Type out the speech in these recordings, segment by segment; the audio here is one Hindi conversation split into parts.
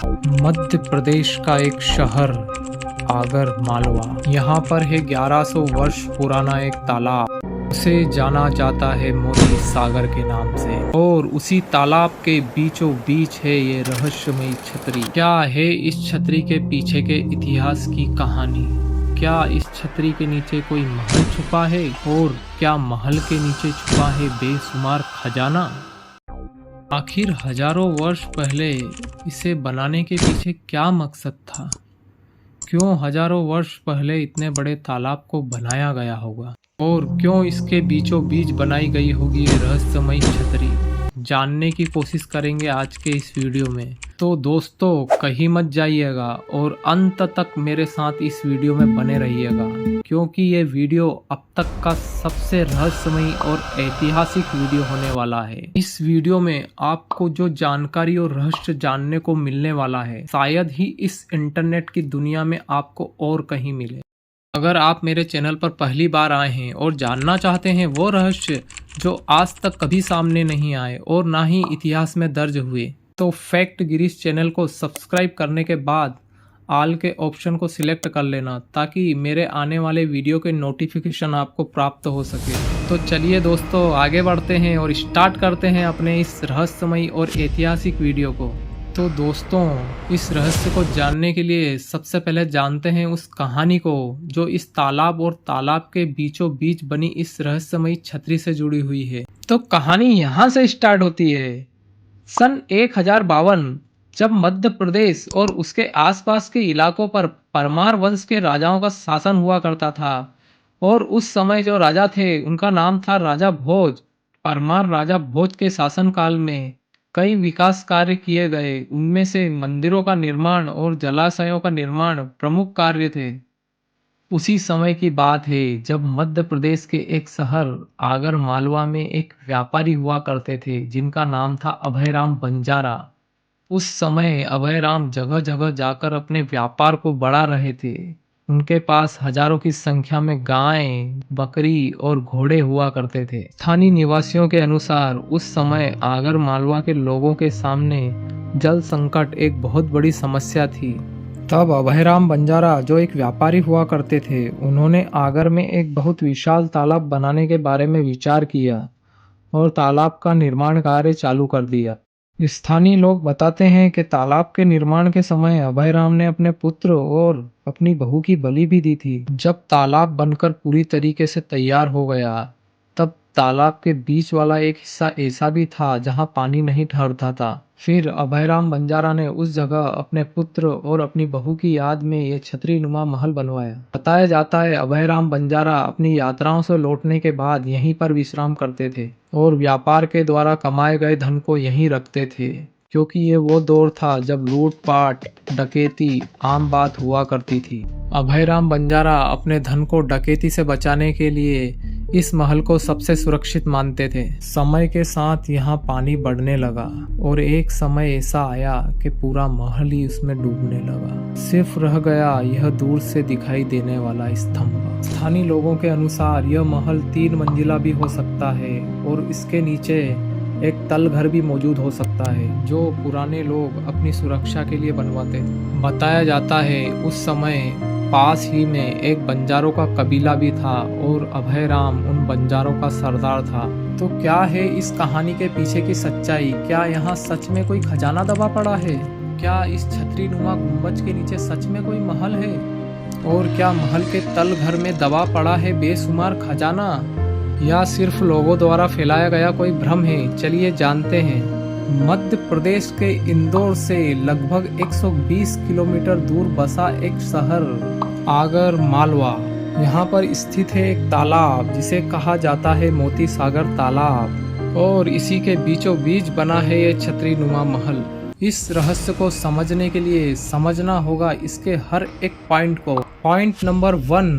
मध्य प्रदेश का एक शहर आगर मालवा। यहाँ पर है 1100 वर्ष पुराना एक तालाब। उसे जाना जाता है मोती सागर के नाम से, और उसी तालाब के बीचों बीच है ये रहस्यमयी छतरी। क्या है इस छतरी के पीछे के इतिहास की कहानी? क्या इस छतरी के नीचे कोई महल छुपा है, और क्या महल के नीचे छुपा है बेशुमार खजाना? आखिर हजारों वर्ष पहले इसे बनाने के पीछे क्या मकसद था? क्यों हजारों वर्ष पहले इतने बड़े तालाब को बनाया गया होगा, और क्यों इसके बीचों बीच बनाई गई होगी ये रहस्यमयी छतरी? जानने की कोशिश करेंगे आज के इस वीडियो में। तो दोस्तों कहीं मत जाइएगा और अंत तक मेरे साथ इस वीडियो में बने रहिएगा, क्योंकि ये वीडियो अब तक का सबसे रहस्यमयी और ऐतिहासिक वीडियो होने वाला है। इस वीडियो में आपको जो जानकारी और रहस्य जानने को मिलने वाला है, शायद ही इस इंटरनेट की दुनिया में आपको और कहीं मिले। अगर आप मेरे चैनल पर पहली बार आए हैं और जानना चाहते हैं वो रहस्य जो आज तक कभी सामने नहीं आए और ना ही इतिहास में दर्ज हुए, तो फैक्ट गिरीश चैनल को सब्सक्राइब करने के बाद ऑल के ऑप्शन को सिलेक्ट कर लेना, ताकि मेरे आने वाले वीडियो के नोटिफिकेशन आपको प्राप्त हो सके। तो चलिए दोस्तों आगे बढ़ते हैं और स्टार्ट करते हैं अपने इस रहस्यमयी और ऐतिहासिक वीडियो को। तो दोस्तों इस रहस्य को जानने के लिए सबसे पहले जानते हैं उस कहानी को जो इस तालाब और तालाब के बीचों बीच बनी इस रहस्यमयी छतरी से जुड़ी हुई है। तो कहानी यहाँ से स्टार्ट होती है। सन 1052 जब मध्य प्रदेश और उसके आसपास के इलाकों पर परमार वंश के राजाओं का शासन हुआ करता था, और उस समय जो राजा थे उनका नाम था राजा भोज। परमार राजा भोज के शासनकाल में कई विकास कार्य किए गए। उनमें से मंदिरों का निर्माण और जलाशयों का निर्माण प्रमुख कार्य थे। उसी समय की बात है जब मध्य प्रदेश के एक शहर आगर मालवा में एक व्यापारी हुआ करते थे जिनका नाम था अभयराम बंजारा। उस समय अभयराम जगह जगह जाकर अपने व्यापार को बढ़ा रहे थे। उनके पास हजारों की संख्या में गायें, बकरी और घोड़े हुआ करते थे। स्थानीय निवासियों के अनुसार उस समय आगर मालवा के लोगों के सामने जल संकट एक बहुत बड़ी समस्या थी। तब अभयराम बंजारा जो एक व्यापारी हुआ करते थे, उन्होंने आगर में एक बहुत विशाल तालाब बनाने के बारे में विचार किया और तालाब का निर्माण कार्य चालू कर दिया। स्थानीय लोग बताते हैं कि तालाब के निर्माण के समय अभयराम ने अपने पुत्र और अपनी बहू की बलि भी दी थी। जब तालाब बनकर पूरी तरीके से तैयार हो गया, तब तालाब के बीच वाला एक हिस्सा ऐसा भी था जहां पानी नहीं ठहरता था। फिर अभयराम बंजारा ने उस जगह अपने पुत्र और अपनी बहू की याद में ये छतरी नुमा महल बनवाया। बताया जाता है अभयराम बंजारा अपनी यात्राओं से लौटने के बाद यहीं पर विश्राम करते थे और व्यापार के द्वारा कमाए गए धन को यहीं रखते थे, क्योंकि ये वो दौर था जब लूटपाट डकैती आम बात हुआ करती थी। अभयराम बंजारा अपने धन को डकैती से बचाने के लिए इस महल को सबसे सुरक्षित मानते थे। समय के साथ यहाँ पानी बढ़ने लगा और एक समय ऐसा आया कि पूरा महल ही उसमें डूबने लगा। सिर्फ रह गया यह दूर से दिखाई देने वाला स्तंभ। स्थानीय लोगों के अनुसार यह महल 3 मंजिला भी हो सकता है और इसके नीचे एक तल घर भी मौजूद हो सकता है, जो पुराने लोग अपनी सुरक्षा के लिए बनवाते थे। बताया जाता है उस समय पास ही में एक बंजारों का कबीला भी था और अभयराम उन बंजारों का सरदार था। तो क्या है इस कहानी के पीछे की सच्चाई? क्या यहाँ सच में कोई खजाना दबा पड़ा है? क्या इस छतरी नुमा गुंबज के नीचे सच में कोई महल है? और क्या महल के तल घर में दबा पड़ा है बेशुमार खजाना, या सिर्फ लोगों द्वारा फैलाया गया कोई भ्रम है? चलिए जानते हैं। मध्य प्रदेश के इंदौर से लगभग 120 किलोमीटर दूर बसा एक शहर आगर मालवा। यहाँ पर स्थित है एक तालाब जिसे कहा जाता है मोती सागर तालाब, और इसी के बीचों बीच बना है ये छतरी नुमा महल। इस रहस्य को समझने के लिए समझना होगा इसके हर एक पॉइंट को। पॉइंट नंबर 1,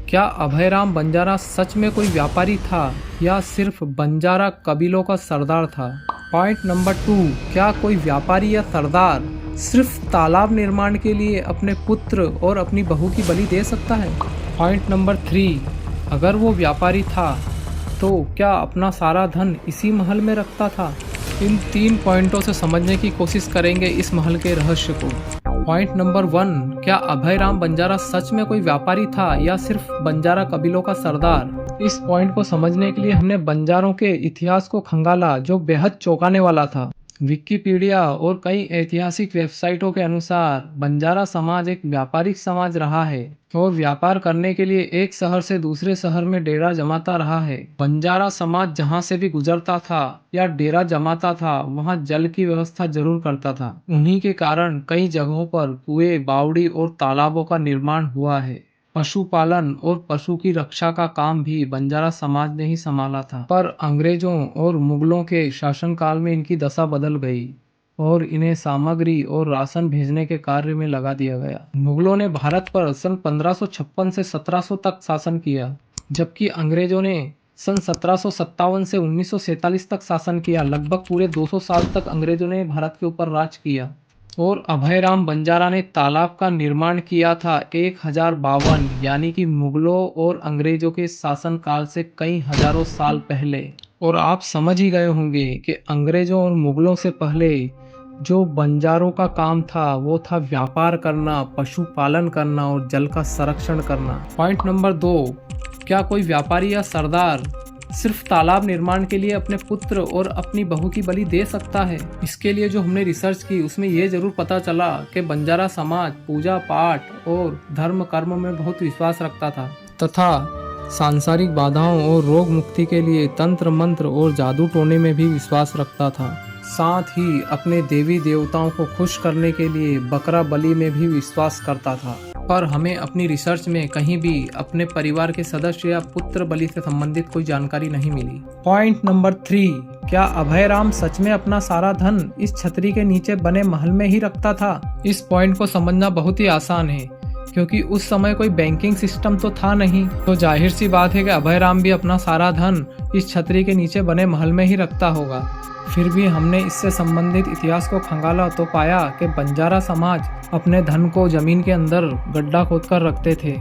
क्या अभयराम बंजारा सच में कोई व्यापारी था या सिर्फ बंजारा कबीलों का सरदार था? पॉइंट नंबर 2, क्या कोई व्यापारी या सरदार सिर्फ तालाब निर्माण के लिए अपने पुत्र और अपनी बहू की बलि दे सकता है? पॉइंट नंबर 3, अगर वो व्यापारी था तो क्या अपना सारा धन इसी महल में रखता था? इन 3 पॉइंटों से समझने की कोशिश करेंगे इस महल के रहस्य को। पॉइंट नंबर 1, क्या अभयराम बंजारा सच में कोई व्यापारी था या सिर्फ बंजारा कबीलों का सरदार? इस पॉइंट को समझने के लिए हमने बंजारों के इतिहास को खंगाला, जो बेहद चौंकाने वाला था। विकिपीडिया और कई ऐतिहासिक वेबसाइटों के अनुसार बंजारा समाज एक व्यापारिक समाज रहा है और व्यापार करने के लिए एक शहर से दूसरे शहर में डेरा जमाता रहा है। बंजारा समाज जहां से भी गुजरता था या डेरा जमाता था, वहां जल की व्यवस्था जरूर करता था। उन्हीं के कारण कई जगहों पर कुएं, बावड़ी और तालाबों का निर्माण हुआ है। पशुपालन और पशु की रक्षा का काम भी बंजारा समाज ने ही संभाला था। पर अंग्रेजों और मुगलों के शासनकाल में इनकी दशा बदल गई और इन्हें सामग्री और राशन भेजने के कार्य में लगा दिया गया। मुगलों ने भारत पर सन 1556 से 1700 तक शासन किया, जबकि अंग्रेजों ने सन 1757 से 1947 तक शासन किया। लगभग पूरे 200 साल तक अंग्रेजों ने भारत के ऊपर राज किया। और अभयराम बंजारा ने तालाब का निर्माण किया था 1052, यानी कि मुगलों और अंग्रेजों के शासनकाल से कई हजारों साल पहले। और आप समझ ही गए होंगे कि अंग्रेजों और मुगलों से पहले जो बंजारों का काम था वो था व्यापार करना, पशुपालन करना और जल का संरक्षण करना। पॉइंट नंबर 2, क्या कोई व्यापारी या सरदार सिर्फ तालाब निर्माण के लिए अपने पुत्र और अपनी बहू की बलि दे सकता है? इसके लिए जो हमने रिसर्च की उसमें ये जरूर पता चला कि बंजारा समाज पूजा पाठ और धर्म कर्म में बहुत विश्वास रखता था तथा सांसारिक बाधाओं और रोग मुक्ति के लिए तंत्र मंत्र और जादू टोने में भी विश्वास रखता था। साथ ही अपने देवी देवताओं को खुश करने के लिए बकरा बलि में भी विश्वास करता था। पर हमें अपनी रिसर्च में कहीं भी अपने परिवार के सदस्य या पुत्र बलि से संबंधित कोई जानकारी नहीं मिली। पॉइंट नंबर 3, क्या अभयराम सच में अपना सारा धन इस छतरी के नीचे बने महल में ही रखता था? इस पॉइंट को समझना बहुत ही आसान है, क्योंकि उस समय कोई बैंकिंग सिस्टम तो था नहीं, तो जाहिर सी बात है कि अभयराम भी अपना सारा धन इस छतरी के नीचे बने महल में ही रखता होगा। फिर भी हमने इससे संबंधित इतिहास को खंगाला तो पाया कि बंजारा समाज अपने धन को जमीन के अंदर गड्ढा खोदकर रखते थे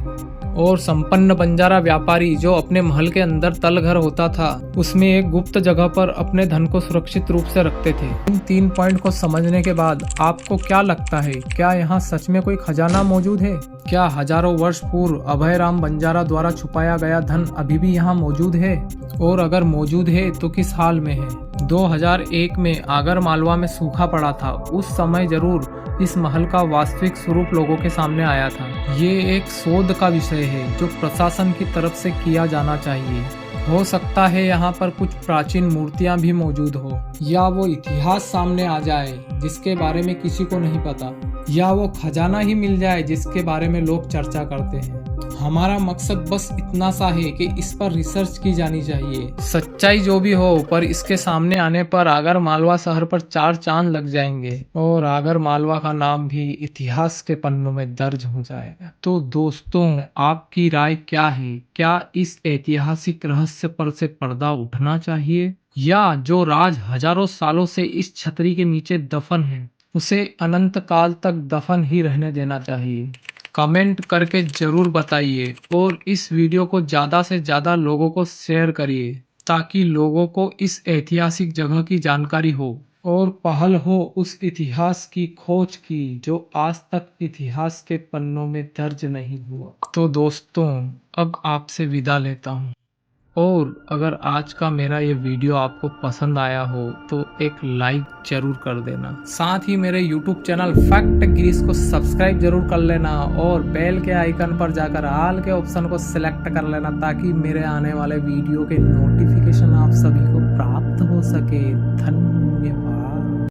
और संपन्न बंजारा व्यापारी जो अपने महल के अंदर तल घर होता था उसमें एक गुप्त जगह पर अपने धन को सुरक्षित रूप से रखते थे। इन 3 पॉइंट को समझने के बाद आपको क्या लगता है, क्या यहाँ सच में कोई खजाना मौजूद है? क्या हजारों वर्ष पूर्व अभयराम बंजारा द्वारा छुपाया गया धन अभी भी यहाँ मौजूद है? और अगर मौजूद है तो किस हाल में है? 2001 में आगर मालवा में सूखा पड़ा था। उस समय जरूर इस महल का वास्तविक स्वरूप लोगों के सामने आया था। ये एक शोध का विषय है जो प्रशासन की तरफ से किया जाना चाहिए। हो सकता है यहाँ पर कुछ प्राचीन मूर्तियाँ भी मौजूद हो, या वो इतिहास सामने आ जाए जिसके बारे में किसी को नहीं पता, या वो खजाना ही मिल जाए जिसके बारे में लोग चर्चा करते हैं। हमारा मकसद बस इतना सा है कि इस पर रिसर्च की जानी चाहिए। सच्चाई जो भी हो, पर इसके सामने आने पर आगर मालवा शहर पर 4 चांद लग जाएंगे और आगर मालवा का नाम भी इतिहास के पन्नों में दर्ज हो जाएगा। तो दोस्तों, आपकी राय क्या है? क्या इस ऐतिहासिक रहस्य पर से पर्दा उठना चाहिए, या जो राज हजारों सालों से इस छतरी के नीचे दफन है उसे अनंत काल तक दफन ही रहने देना चाहिए? कमेंट करके जरूर बताइए और इस वीडियो को ज़्यादा से ज़्यादा लोगों को शेयर करिए ताकि लोगों को इस ऐतिहासिक जगह की जानकारी हो और पहल हो उस इतिहास की खोज की जो आज तक इतिहास के पन्नों में दर्ज नहीं हुआ। तो दोस्तों, अब आपसे विदा लेता हूँ, और अगर आज का मेरा ये वीडियो आपको पसंद आया हो तो एक लाइक जरूर कर देना। साथ ही मेरे YouTube चैनल फैक्ट ग्रीस को सब्सक्राइब जरूर कर लेना और बेल के आइकन पर जाकर ऑल के ऑप्शन को सिलेक्ट कर लेना ताकि मेरे आने वाले वीडियो के नोटिफिकेशन आप सभी को प्राप्त हो सके। धन्यवाद।